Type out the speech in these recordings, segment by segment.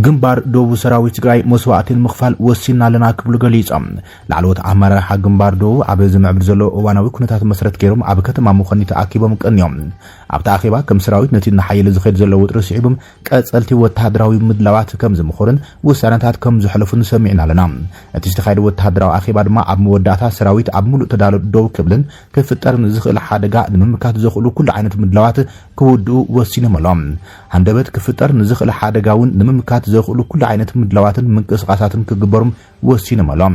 ግንባር ደቡብ ሰራዊት ትግራይ መስዋዕትን ምኽፋል ወሲና ለና ክብሉ ገሊጾም ላዕለዎት ኣመራርሓ ግንባር ደቡብ ኣብ ዝምዕብል ዘሎ እዋናዊ ኩነታት መሰረት ገይሮም ኣብ ከተማ ሙኸኒ ተኣኪቦም ቀንዮም ኣብ ተኣኺባ ከም ሰራዊት ነቲ ንሓይል ዝኸድ ዘሎ ውጥሪ ስዒቦም ቀጸልቲ ወተሃደራዊ ምድላዋት ከም ዝምኽሩን ውሳነታት ከም ዝሕለፉን ሰሚዕና ኣለና እቲ ዝተኻየደ ወተሃደራዊ ኣኺባ ድማ ኣብ መወዳእታ ሰራዊት ኣብ ሙሉእ ተዳልዮ ደው ክብልን ክፍጠርን ዝኽእል ሓደጋ ንምምካት ዘኽእሉ ኩሉ ዓይነት ምድላዋት ክውድኡ ወሲኖም ኣሎም ሃንደበት ክፍጠር ንዝኽእል ሓደጋ እውን ንምምካት ዘኽእሉ ኩሉ ዓይነት ምድላዋትን ምንቅስቓሳትን ክግበሩም ወሲኖም ኣሎም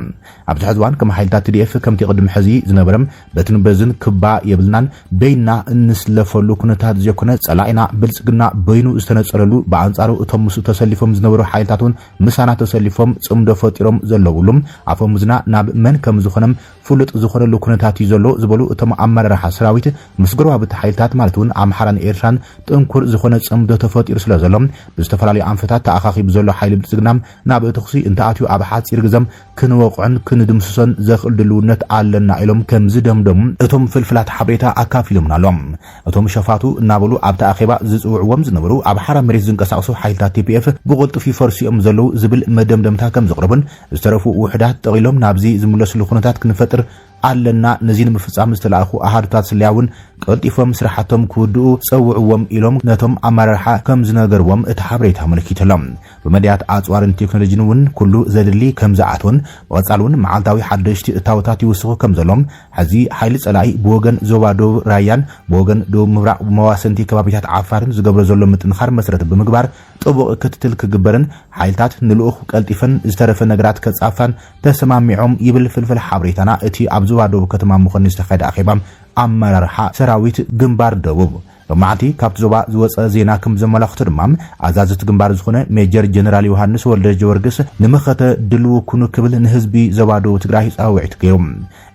ኣብዚ ሕዚ እዋን ከም ሓይልታት TDF ከምቲ ቅድሚ ሕዚ ዝነበረም በትን በዝን ክባ የብልናን በይና እንስለፈሉ ኩነታት ዘኮነ ጸላኢና ብልጽግና በይኑ ዝተነጸረሉ በአንጻሩ እቶም ምስ ተሰሊፎም ዝነበሩ ሓይልታትን ምሳና ተሰሊፎም ጽምዶ ፈጢሮም ዘለውሉም ኣፎም ዝና ናብ መን ከም ዝኾነም ፍሉጥ ዝኾነሉ ኩነታት ይዘሎ ዝበሉ እቶም ኣመራርሓ ሰራዊት ምስ ጎረባብቲ ሓይልታት ማለት እውን ኣምሓራን ኤርትራን ጥንኩር ዝኾነ ጽምዶ ተፈጢሩ ስለ ዘሎም ብዝተፈላለዩ ኣንፈታት ተኣኻኺቡ ዘሎ ሓይሊ ብልጽግና ናብ እትኽሲ እንተኣትዩ ኣብ ሓፂር ግዘም ክንወቕዕን ክንድምስሶን ዘኽእል ድልውነት ኣለና ኢሎም ከም ዝደምደሙ እቶም ፍልፍላት ሓበሬታ ኣካፊሎምና ኣሎም እቶም ሸፋቱ እናበሉ ኣብ ተኣኺባ ዝጽውዕዎም ዝነበሩ ኣብ ሓራ መሬት ዝንቀሳቐሱ ሓይልታት TPF ብቕልጡፍ ይፈርሲኦም ዘለው ዝብል መደምደምታ ከም ዝቕርቡን ዝተረፉ ውሕዳት ጠቒሎም ናብዚ ዝምለስሉ ኩነታት ክንፈጥር ኣለና ነዚን ምፍጻም ዝተላእኹ ኣሃዱታት ስለያውን ቀልጢፎም ስራሕቶም ክውድኡ ጸውዕዎም ኢሎም ነቶም ኣመራርሓ ከም ዝነገርዎም እቲ ሓበሬታ መለኪተሎም ብመድያት ኣጽዋርን ቴክኖሎጂን እውን ኩሉ ዘድሊ ከም ዝኣትውን ወጻሉን መዓልታዊ ሓደሽቲ እታወታት ይውስኹ ከም ዘሎም ሕዚ ሓይሊ ጸላኢ ብወገን ዞባ ደቡብ ራያን ብወገን ደቡብ ምብራቕ መዋሰንቲ ከባቢታት ዓፋርን ዝገብሮ ዘሎ ምጥንኻር መሰረት ብምግባር ጥቡቕ ክትትል ክግበርን ሓይልታት ንልኡኽ ቀልጢፈን ዝተረፈ ነገራት ከጻፋን ተሰማሚዖም ይብል ፍልፍል ሓበሬታና እቲ ኣብ ዞባ ደቡብ ከተማ ሙኸኒ ዝተኻየደ ኣኼባ ኣመራርሓ ሰራዊት ግንባር ደቡብ በማዕቲ ካብቲ ዞባ ዝወፀ ዜና ከም ዘመላኽቱ ድማ ኣዛዝት ግንባር ዝኾነ ሜጀር ጀነራል ዮሃንስ ወልደ ጀወርግስ ንምኸተ ድልው ኩኑ ክብል ንህዝቢ ዞባ ደቡብ ትግራይ ጻውዒት ገይሮም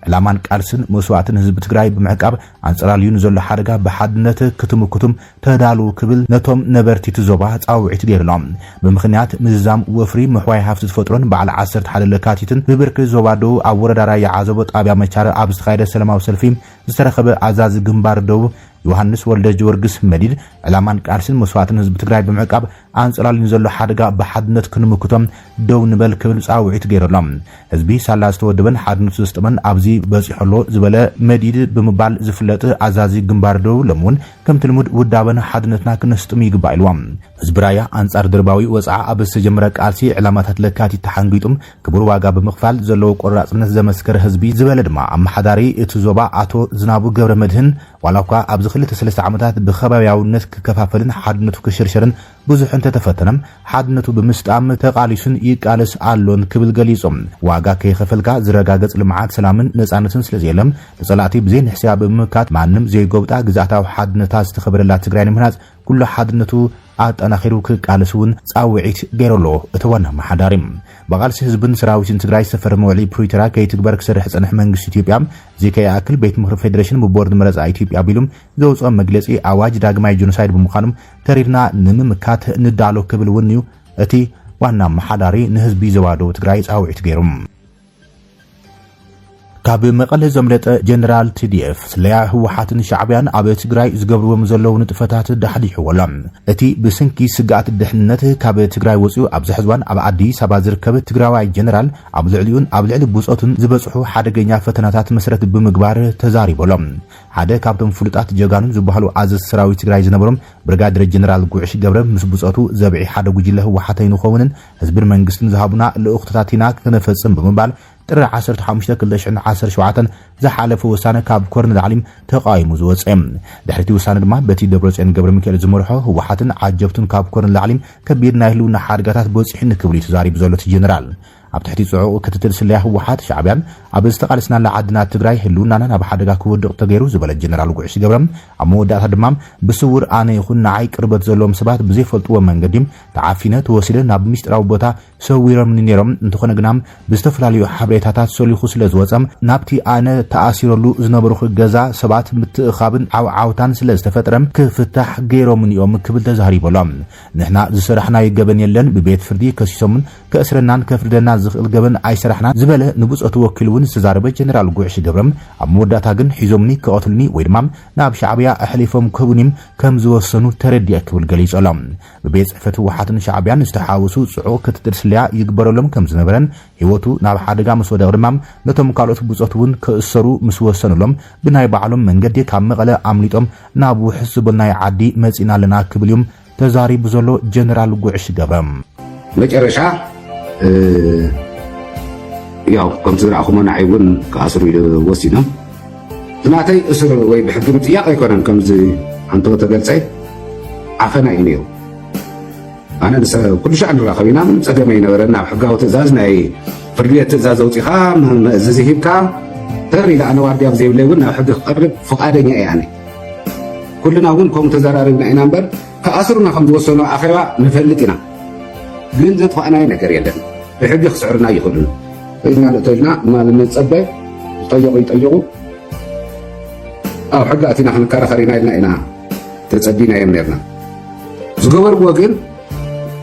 ዕላማን ቃልስን መስዋዕትን ህዝቢ ትግራይ ብምዕቃብ ኣንጸላልዩ ንዘሎ ሓደጋ ብሓድነት ክትምክቱም ተዳልው ክብል ነቶም ነበርቲ ዞባ ጻውዒት ገይሮም ብምኽንያት ምዝዛም ወፍሪ ምሕዋይ ሃፍቲ ዝፈጥሮን በዓል 11 ለካቲትን ብብርኪ ዞባ ደቡብ ኣብ ወረዳ ራያ ዓዘቦ ጣብያ መቻረ ኣብ ዝተኻየደ ሰላማዊ ሰልፊ ዝተረኸበ ኣዛዚ ግንባር ደቡብ ዮሃንስ ወልደ ጀወርግስ መዲድ ዕላማን ቃልስን መስዋዕትን ህዝቢ ትግራይ ብምዕቃብ ኣንጸላልዩ ዘሎ ሓደጋ ብሓድነት ክንምክቶም ደው ንበል ክብል ጻውዒት ገይሮሎም ህዝቢ ሳላ ዝተወደበን ሓድነቱ ዘስጠመን ኣብዚ በፂሖሎ ዝበለ መዲድ ብምባል ዝፍለጥ ኣዛዚ ግንባር ደቡብ ለሙን ከም ትልሙድ ውዳበን ሓድነትና ክነስጥም ይግባእ ኢልዎም ህዝቢ ራያ ኣንጻር ድርባዊ ወፃዓ ኣብ ዝተጀመረ ቃልሲ ዕላማታት ለካቲት ተሓንጊጡም ክቡር ዋጋ ብምኽፋል ዘለዎ ቆራጽነት ዘመስከረ ህዝቢ ዝበለ ድማ ኣመሓዳሪ እቲ ዞባ ኣቶ ዝናቡ ገብረ መድህን ዋላ እኳ ኣብዚ 2-3 ዓመታት ብኸባቢያውነት ክከፋፈልን ሓድነቱ ክሽርሸርን ብዙሕ እንተተፈተነም ሓድነቱ ብምስጣም ተቃሊሱን ይቃለስ ኣሎን ክብል ገሊጾም ዋጋ ከይኸፈልካ ዝረጋገጽ ልምዓት ሰላምን ነጻነትን ስለዘየለም ተጸላእቲ ብዘይ ንሕስያ ብምምካት ማንም ዘይጎብጣ ግዛእታዊ ሓድነታ ዝተኸበረላ ትግራይ ንምሕናጽ ኩሉ ሓድነቱ ኣጠናኺሩ ክቃለስውን ጻውዒት ገይረሎ እቲ ዋና መሓዳሪ በቃልሲ ህዝብን ሰራዊትን ትግራይ ዝተፈረመ ውዕሊ ፕሪቶሪያ ከይትግበር ክሰርሕ ዝጸንሐ መንግስቲ ኢትዮጵያ ከይኣክል ቤት ምክሪ ፌደሬሽን ብቦርድ መረጻ ኢትዮጵያ ቢሉም ዘውፅኦ መግለጺ ኣዋጅ ዳግማይ ጆኖሳይድ ብምዃኑም ተሪርና ንምምካት ንዳሎ ክብል እውን እዩ እቲ ዋና መሓዳሪ ንህዝቢ ዞባ ደቡብ ትግራይ ጻውዒት ገይሮም ካብ መቐለ ዘምለጠ ጀነራል TDF ስለያ ህወሓትን ሻዕብያን ኣብ ትግራይ ዝገብርዎም ዘለዉ ንጥፈታት ዳሕዲሕዎሎም እቲ ብስንኪ ስጋኣት ድሕንነት ካብ ትግራይ ወፂኡ ኣብ ዝሕዝዋን ኣብ ኣዲስ ኣበባ ዝርከብ ትግራዋይ ጀነራል ኣብ ልዕሊኡን ኣብ ልዕሊ ብፆትን ዝበፅሑ ሓደገኛ ፈተናታት መሰረት ብምግባር ተዛሪበሎም ሓደ ካብቶም ፍሉጣት ጀጋኑን ዝበሃሉ ኣዘዝ ሰራዊት ትግራይ ዝነበሮም ብርጋዴር ጀነራል ጉዕሽ ገብረ ምስ ብፆቱ ዘብዒ ሓደ ጉጅለ ህወሓት ይንኸውንን ህዝብን መንግስትን ዝሃቡና ልኡኽትታት ኢና ክነፈጽም ብምባል ጥሪ 15/2017 ዝሓለፈ ውሳነ ካብ ኮርነል ዓሊም ተቃይሙ ዝወፀ ድሕሪቲ ውሳነ ድማ በቲ ደብረጽዮን ገብረ ሚካኤል ዝመርሖ ህወሓትን ዓጀብቱን ካብ ኮርነል ዓሊም ከቢድ ናይ ህልውና ሓደጋታት በፂሕን ክብሉ ተዛሪቡ ዘሎ ጀነራል ኣብ ትሕቲ ጽዑቕ ክትትል ስለያ ህወሓት ሻዕብያን ኣብ ዝተቃለስናላ ዓድና ትግራይ ህልውናና ናብ ሓደጋ ክወድቕ ተገይሩ ዝበለ ጀነራል ጉዕሽ ገብረ ኣብ መወዳእታ ድማ ብስውር ኣነ ይኹን ንዓይ ቅርበት ዘለዎም ሰባት ብዘይፈልጥዎ መንገዲ ተዓፊነ ተወሲደ ናብ ምስጢራዊ ቦታ ሰዊሮም ነይሮም እንተኾነ ግና ብዝተፈላለዩ ሓበሬታታት ሰሊኹ ስለ ዝወፀም ናብቲ ኣነ ተኣሲረሉ ዝነበሩ ገዛ ሰባት ምትእኻብን ዓውዓውታን ስለ ዝተፈጠረም ክፍታሕ ገይሮም እዮም ክብል ተዛሪበሎም ንሕና ዝሰራሕናዮ ገበን የለን ብቤት ፍርዲ ከሲሶምን كأسرنان كفردنا زخل جبن عيسرحنا زبالة نبوس أتوكلون سزاربة جنرال قوعش جبرم عمودة تاجن حزمني كقتلني ويرمام ناب شعبية أحلفهم كبنيم كم زوسنو تردي أكبر جليس علام ببيت فتو حاتن شعبيان استحاوسو صعو كتدرسليا يكبروا لهم كم زنبرن هيوتو ناب حادقا مسودا ورمام نتم قالوت بوزاتون كأسرو مسوسنو لهم بناي بعلم من قد يكام مغلا عمليتهم نابو حسبنا عادي مزينا لنا كبليوم تزاري بزولو جنرال قوعش جبرم مجرشا ያው ከምዝራእኹም ናይውን ከአስሩ ወሲኖም ዝናተይ እስር ወይ ብሕጊ ምጥያቅ ኣይኮነን ከምዚ አንተ ተገልጸይ ዓፈና እዩ ነይሩ ኣነ ኩሉ ሻዕ ንራኸብ ኢና ምን ፀገመ ይነበረና ኣብ ሕጋዊ ትእዛዝ ናይ ፍርዲ ቤት ትእዛዝ ኣውፂኻ መእዘዚ ሂብካ ተሪኢላ ኣነ ዋርድያ ብዘይብለይ እውን ናብ ሕጊ ክቐርብ ፈቃደኛ እየ ኣነ ኩልና እውን ከምኡ ተዘራሪብና ኢና እምበር ከኣስሩና ከም ዝወሰኑ ኣኼባ ንፈልጥ ኢና ግን ዘጥፋእናይ ነገር የለን ብሕጊ ክስዕርና ይኽእሉን إذن نتجنا ما نتصبى يطيقوا أو حقاتنا إحنا كارخرينا إلنا تصدينا يمنرنا زغور وجن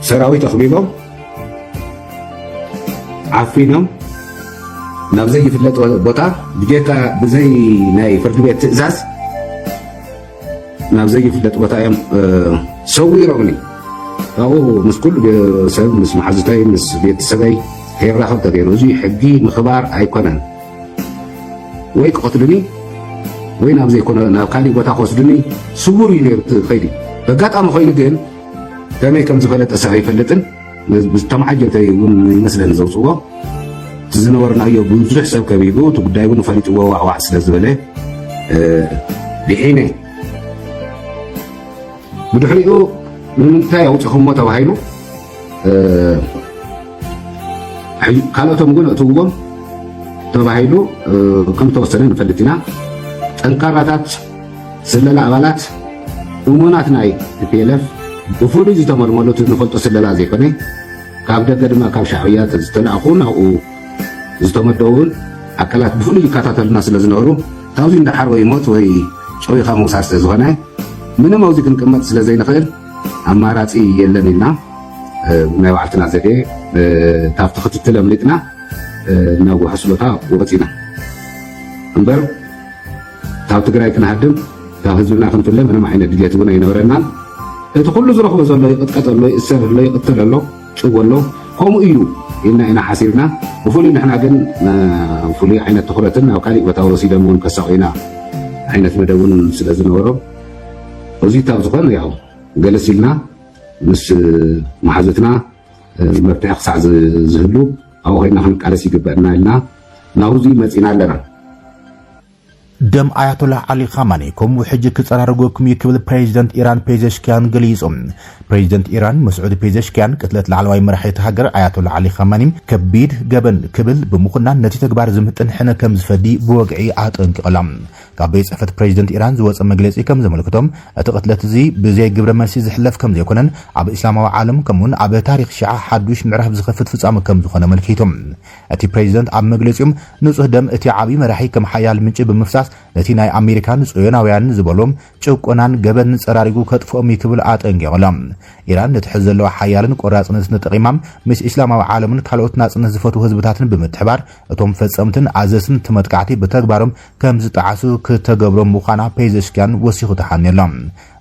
سراوي تخبيبهم عفينهم نبزي في اللت بوتا بجيكا بزي ناي فرد بيت تأزاز نبزي في اللت بوتا يم سوي رغني أو مسكول بسبب مس محزتاي مس بيت سباي هي راحت تغيروزي حقي مخبار ايكونن ويك قتلني وين ابزي يكون ناكالي بوتا خوسدني صبور يليرت خيدي بقاطام خوين جن كما كم زفلت اسعي فلتن مستمعجتي يمسلن زوصوا تزنورنا يو بوزح سب كبيبو تقدايون فليت واع سلازبله بحينه بدحريو من تاي اوصخم موتا وهايلو ካልኦቶም ግን እትውዎም ተባሂሉ ከም ተወሰነ ንፈልጥና ጠንካራታት ስለላ ኣባላት እሙናት ናይ ቲፒኤልኤፍ ብፍሉይ ዝተመልመሉ ንፈልጦ ስለላ ዘይኮነ ካብ ደገ ድማ ካብ ሻዕብያ ዝተላእኹ ናብኡ ዝተመደቡን ኣካላት ብፍሉይ ይከታተሉና ስለ ዝነበሩ ካብዚ እንዳሓር ወይ ሞት ወይ ጨዊኻ ምውሳድ ስለ ዝኾነ ምንም ኣብዚ ክንቅመጥ ስለ ዘይንኽእል ኣማራፂ የለን ኢልና ናይ ባዕልትና ዘዴ ታፍቲ ክትትል ኣምሊጥና ናብ ውሕስሎታ ወፂና እምበር ካብ ትግራይ ክንሃድም ካብ ህዝብና ክንፍለ ምንም ዓይነት ድሌት እውን ኣይነበረናን እቲ ኩሉ ዝረኽቦ ዘሎ ይቕጥቀጠሎ ይእሰረሎ ይቕተለሎ ጭወሎ ከምኡ እዩ ኢልና ኢና ሓሲብና ብፍሉይ ንሕና ግን ፍሉይ ዓይነት ትኩረትን ናብ ካሊእ ቦታ ወሲዶም እውን ከሳቂና ዓይነት መደብ እውን ስለ ዝነበሮ እዚ ካብ ዝኾነ ያው ገለስ ኢልና مس محزتنا مفتاح خصع زهلو أو هينا خنقالس يقبأنا لنا ناوزي مزينا لنا دم آيات الله علي خامنئي كم وحجة كتسرارقوكم يكبل بريزيدنت إيران بيزشكيان قليزهم بريزيدنت إيران مسعود بيزشكيان كتلت العلوي مرحية هاجر آيات الله علي خامنئي كبيد جبن كبل بمخنا نتي تكبار زمتن حنا كم زفدي بوقعي عاتنك قلم كابيس أفت بريزيدنت إيران زوات مجلس كم زملكتهم أتقتلت زي بزي جبر مرسي زحلف كم زيكونن عب إسلام وعالم كمون عب تاريخ شيعة حدوش معرف زخفت فصام كم زخنا ملكيتهم أتي بريزيدنت عب مجلسهم نصه دم أتي عبي مرحي كم حيال منش بمفساس نتي ناي أمريكان صيوناويان زبالهم چوكونان جبن صراريغو كتفهم يكبل عاتنك قلم إيران نتحزلو حيالن قراص نسنت قيمام مس إسلام وعالمن كالوت ناس نزفتو حزبتاتن بمتحبار اتوم فصمتن عزسن تمتقعتي بتكبارم كم زطعسو كتغبرم مخانا بيزشكان وسيخو تحنيلم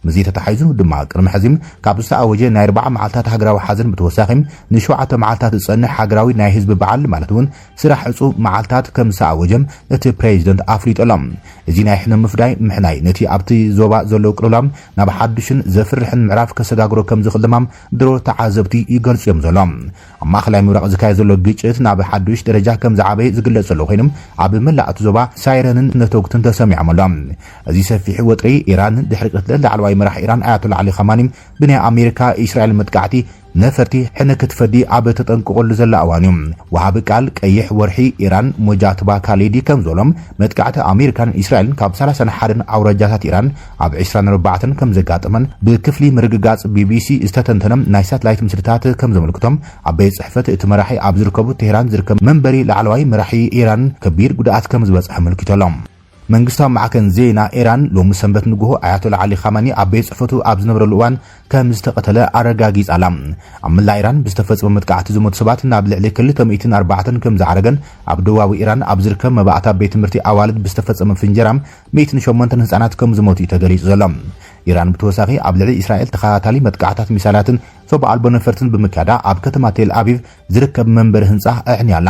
مزيت تحيزو دما قرم حزم كابستا اوجه ناي 4 معلتات هاغراوي حزن بتوساخم نشوعه معلتات صنح هاغراوي ناي حزب بعل مالتون سرح عصو معلتات كم ساوجم ات بريزيدنت افريطلم ازي ناي حنا مفداي محناي نتي ابتي زوبا زلو قرلام ناب حدشن زفرحن معراف كسداغرو كم زخدمام درو تعازبتي يغلصيم زلام اما خلاي مراق زكاي زلو ግጭት ናብ حدش درجه كم زعبي ዝግለጽ ዘሎ ኮይኖም ኣብ መላእቱ ዞባ ሳይረንን ነተውክትን ተሰሚዖም እዚ ሰፊሕ ወጥሪ ኢራን ድሕሪ ቅትለት ላዕለዋይ مرح إيران آيات الله علي خامنئي بني أمريكا إسرائيل متقعتي نفرتي حنا كتفدي عبة تنقل زل أوانيم وهاب قال كيح ورحي إيران مجاتبا كاليدي كم زولم متقعت أمريكا إسرائيل كاب 30 حرن أو رجاتات إيران عب 24 كم زقاتمن بكفلي مرققات BBC استتنتنم نايسات لايت مسلتات كم زملكتم عبي صحفة اتمرحي عب زركبو تهران زركب منبري لعلواي مرحي إيران كبير قدعات كم زبز أحمل كتالهم منغستا معكن زينا إيران لو مسنبت نغو آيات الله علي خامنئي عبي صحفتو عب زنبر الوان ከም ዝተቀተለ አረጋጊጻላ ኣብ ምላእ ኢራን ብዝተፈጸመ መጥቃዕቲ ዝሞቱ ሰባት ናብ ልዕሊ 204 ከም ዝዓረገን ኣብ ደቡባዊ ኢራን ኣብ ዝርከብ መባእታ ቤት ትምህርቲ ኣዋልድ ብዝተፈጸመ ፍንጀራ 108 ህጻናት ከም ዝሞቱ ተገሊጹ ዘሎ ኢራን ብተወሳኺ ኣብ ልዕሊ እስራኤል ተኸታታሊ መጥቃዕታት ሚሳይላትን ሰብኣዊ ኣልቦ ነፈርትን ብምካዳ ኣብ ከተማ ቴል ኣቪቭ ዝርከብ መንበሪ ህንጻ ኣዕንያላ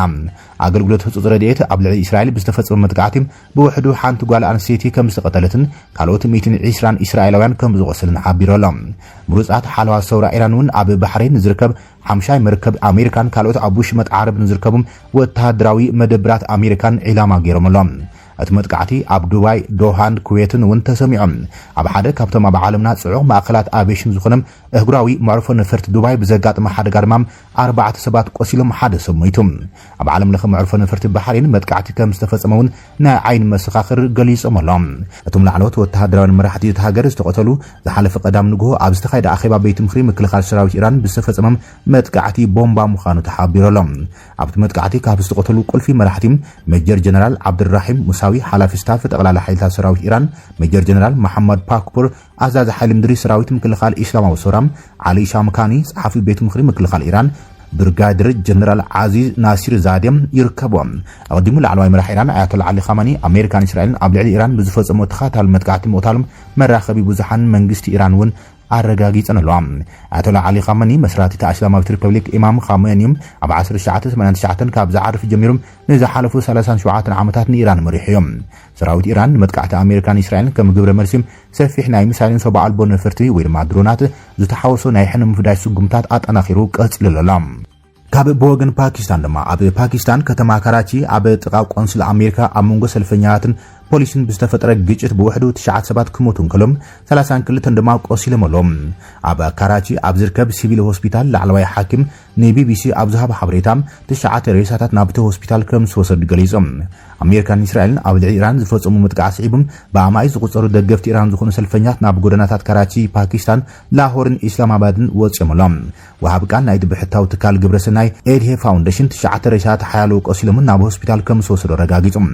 ኣገልግሎት ህጹጽ ረድኤት ኣብ ልዕሊ እስራኤል ብዝተፈጸመ መጥቃዕቲ ብውሕዱ ሓንቲ ጓል ኣንስተይቲ ከም ዝተቐተለትን ካልኦት 120 እስራኤላውያን ከም ዝቆሰሉን ሓቢሮሎ ምሩጻት ሓለዋ ሰውራ ኢራን እውን ኣብ ባሕሬን ዝርከብ ሓምሻይ መርከብ ኣሜሪካን ካልኦት ኣብ ውሽመጥ ዓረብ ዝርከቡ ወተሃደራዊ መደብራት ኣሜሪካን ዒላማ ገይሮምሎም እቲ መጥቃዕቲ ኣብ ዱባይ ዶሃን ኩዌትን እውን ተሰሚዖም ኣብ ሓደ ካብቶም ኣብ ዓለምና ጽዑቕ ማእከላት ኣቪዬሽን ዝኾነ እግራዊ መዕርፎ ነፈርቲ ዱባይ ብዘጋጥመ ሓደጋ ድማ 4 ሰባት ቆሲሎም ሓደ ሰብ ሞይቱ ኣብ ዓለም ለኸ መዕርፎ ነፈርቲ ባሕሬን መጥቃዕቲ ከም ዝተፈጸመ እውን ናይ ዓይን መሰኻኽር ገሊጾም ኣሎም እቶም ላዕለዎት ወተሃደራዊ መራሕቲ እቲ ሃገር ዝተቆተሉ ዝሓለፈ ቀዳም ንግሆ ኣብ ዝተኻየደ ኣኼባ ቤት ምክሪ ምክልኻል ሰራዊት ኢራን ብዝተፈጸመ መጥቃዕቲ ቦምባ ምዃኑ ተሓቢሮሎም ኣብቲ መጥቃዕቲ ካብ ዝተቆተሉ ቁልፊ መራሕቲ ሜጀር ጀነራል ዓብድራሂም ሙሳዊ ሓላፊ ስታፍ ጠቕላላ ሓይልታት ሰራዊት ኢራን ሜጀር ጀነራል መሐመድ ፓክፑር ኣዛዚ ሓይሊ ምድሪ ሰራዊት ምክልኻል ኢስላማዊ ሶራም ዓሊ ሻምካኒ ጸሓፊ ቤት ምክሪ ምክልኻል ኢራን ብርጋዴር ጀነራል ዓዚዝ ናሲር ዛዴም ይርከቦም ኣቀዲሙ ላዕለዋይ መራሒ ኢራን ኣያቶላ ዓሊ ኻማኒ ኣሜሪካን እስራኤልን ኣብ ልዕሊ ኢራን ብዝፈጸሙ ተኸታታሊ መጥቃዕቲ ምቕታሎም መራኸቢ ብዙሓን መንግስቲ ኢራን እውን አረጋጊጸን ኣለዎም ኣያቶላ ዓሊ ኻማኒ መስራቲ እስላማዊት ሪፐብሊክ ኢማም ኻሜኒም ኣብ 1989 ካብ ዝዓርፍ ጀሚሮም ንዝሓለፉ 37 ዓመታት ንኢራን መሪሑ እዮም ሰራዊት ኢራን መጥቃዕቲ ኣሜሪካን እስራኤልን ከም ግብረ መልሲ ሰፊሕ ናይ ሚሳይልን ሰብኣዊ ኣልቦ ነፈርቲ ወይ ድማ ድሮናት ዝተሓወሶ ናይ ሕነ ምፍዳይ ስጉምታት ኣጠናኺሩ ቀጽልሉ ኣሎ ካብ ብወገን ፓኪስታን ድማ ኣብ ፓኪስታን ከተማ ካራቺ ኣብ ጥቓ ቆንስል ኣሜሪካ ኣብ መንጎ ሰልፈኛታትን ፖሊስን ብዝተፈጠረ ግጭት ብውሕዱ 9 ሰባት ክሞቱ እንከሎም 32 ድማ ቆሲሎም ኣሎም ኣብ ካራቺ ኣብ ዝርከብ ሲቪል ሆስፒታል ላዕለዋይ ሓኪም ንቢቢሲ ኣብ ዝሃበ ሓበሬታ 9 ሬሳታት ናብቲ ሆስፒታል ከም ዝወሰዱ ገሊጾም ኣሜሪካን እስራኤልን ኣብ ልዕሊ ኢራን ዝፈጸሙ መጥቃዕቲ ስዒቦም ብኣማይ ዝቁጸሩ ደገፍቲ ኢራን ዝኾኑ ሰልፈኛት ናብ ጎደናታት ካራቺ ፓኪስታን ላሆርን ኢስላማባድን ወጽኦም ኣሎም ወሃብ ቃል ናይ ድብሕታዊ ትካል ግብረሰናይ ኤድሄ ፋውንዴሽን 9 ሬሳታት ሓያሎ ቆሲሎም ናብ ሆስፒታል ከም ዝወሰዱ ረጋጊጾም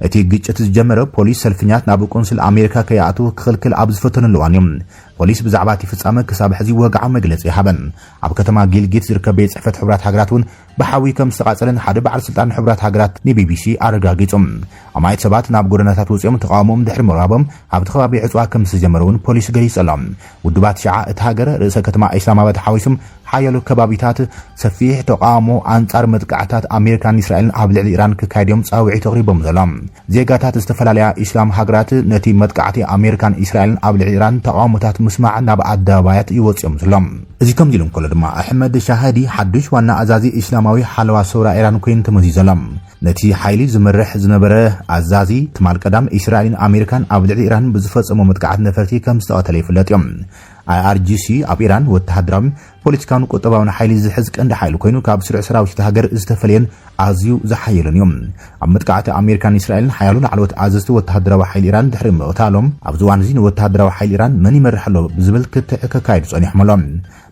እቲ ግጭት ዝጀመረ ፖሊስ ሰልፈኛት ናብ ቆንስል ኣሜሪካ ከይኣቱ ክኽልክል ኣብ ዝፈተነሉ እዮም ፖሊስ ብዛዕባ እቲ ፍጻመ ክሳብ ሕዚ ወግዓ መግለጺ ይሃበን ኣብ ከተማ ጊልጊት ዝርከብ ቤት ጽሕፈት ሕብራት ሃገራት እውን ብሓዊ ከም ዝተቃጸለን ሓደ በዓል ስልጣን ሕብራት ሃገራት ንቢቢሲ ኣረጋጊጾም ኣማይት ሰባት ናብ ጎደናታት ወጽኦም ተቃውሞም ድሕሪ ምቕራቦም ኣብቲ ከባቢ ዕጽዋ ከም ዝተጀመረ እውን ፖሊስ ገሊጹ ኣሎ ውድባት ሸዓ እቲ ሃገር ርእሰ ከተማ ኢስላማባድ ሓዊሶም ሓያሎ ከባቢታት ሰፊሕ ተቃውሞ ኣንጻር መጥቃዕታት ኣሜሪካን እስራኤልን ኣብ ልዕሊ ኢራን ክካየድዮም ጻውዒት ኣቕሪቦም ዘሎም ዜጋታት ዝተፈላለያ ኢስላም ሃገራት ነቲ መጥቃዕቲ ኣሜሪካን እስራኤልን ኣብ ልዕሊ ኢራን ተቃውሞታት ምስማዕ ናብ ኣደባባያት ይወጽኦም ዘሎም እዚ ከም ኢሎም ከሎ ድማ ኣሕመድ ሻሃዲ ሓድሽ ዋና ኣዛዚ ኢስላማዊ ሓለዋ ሰውራ ኢራን ኮይኑ ተመዚዘሎም ነቲ ሓይሊ ዝመርሕ ዝነበረ ኣዛዚ ትማል ቀዳም እስራኤልን ኣሜሪካን ኣብ ልዕሊ ኢራን ብዝፈጸሙ መጥቃዕቲ ነፈርቲ ከም ዝተቐተለ ይፍለጥ እዮም IRGC ኣብ ኢራን ወተሃደራዊ ፖለቲካውን ቁጠባውን ሓይሊ ዝሕዝ ቀንዲ ሓይሊ ኮይኑ ካብ ስሩዕ ሰራዊት ሃገር ዝተፈልየን ኣዝዩ ዝሓየለን እዮም ኣብ መጥቃዕቲ ኣሜሪካን እስራኤልን ሓያሉ ላዕለዎት ኣዘዝቲ ወተሃደራዊ ሓይሊ ኢራን ድሕሪ ምቕታሎም ኣብዚ እዋን እዚ ንወተሃደራዊ ሓይሊ ኢራን መን ይመርሕ ኣሎ ብዝብል ክካየዱ ጸኒሖም ኣሎም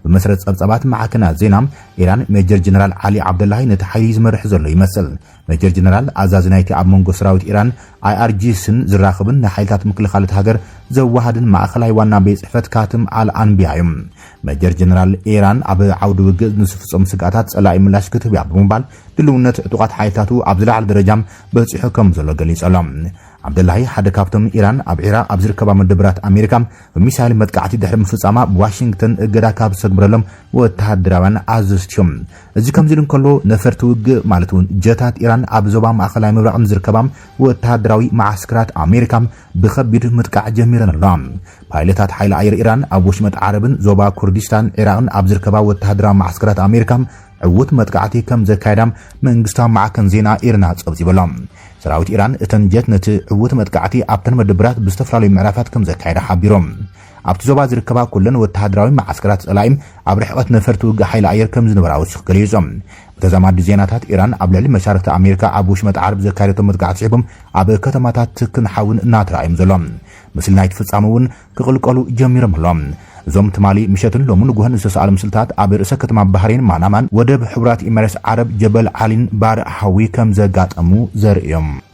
بمسرد صبصبات معكنا زينام إيران ميجر جنرال علي عبد الله نتحيز مرح زلو يمثل ميجر جنرال عزاز نايتي أب منغو سراوت إيران IRGC زراخبن نحيلتات مكل خالد هاجر زوهدن مع خلاي وانا بيز حفت كاتم على أنبيايم ميجر جنرال إيران أب عود وجد نصف سقاطات سلاي ملاش كتب عبد موبال دلونة توقات حيلتاتو عبد الله على درجام بس حكم زلو جليس ألام عبد الله حد كابتن إيران أب عراق أبزر كبا مدبرات أمريكا ومثال متقعتي دحر مفصامة بواشنطن إجرا كاب سكبرلهم واتحاد دراوان عززتهم إذا كم زين كله نفرتوج مالتون جتات إيران أبزوبام أخلاي مبرع مزر كبام واتحاد دراوي معسكرات أمريكا بخبير متقع جميرا اللام بايلتات حيل عير إيران أبوشمت عربن زوبا كردستان عراق أبزر كبا واتحاد دراوي معسكرات أمريكا عوت متقعتي كم زكايدام منغستان معكن زينا إيرنات أبزي بلام سراوت إيران اتنجت نت عوت متقعتي أبتن مدبرات بستفلالي معرفات كم زكايدا حبيروم أبت زوبا زركبا كلن واتحادراوي معسكرات سلايم أبرحوات نفرتو حيل عير كم زنبراوش خليزم بتزامات ديزيناتات إيران أبلالي مشاركة أمريكا أبوشمت عرب زكايدا متقعت شعبهم أب كتماتات تكن حاون ناترايم زلام مثل نايت فتصامون كغلقالو جميرم هلام زوم تمالي مشاتن لومن غوهن سسالم سلطات ابر سكتما بحرين مانامان ودب حبرات إمارات عرب جبل علين بار حوي كم زغاطمو زريم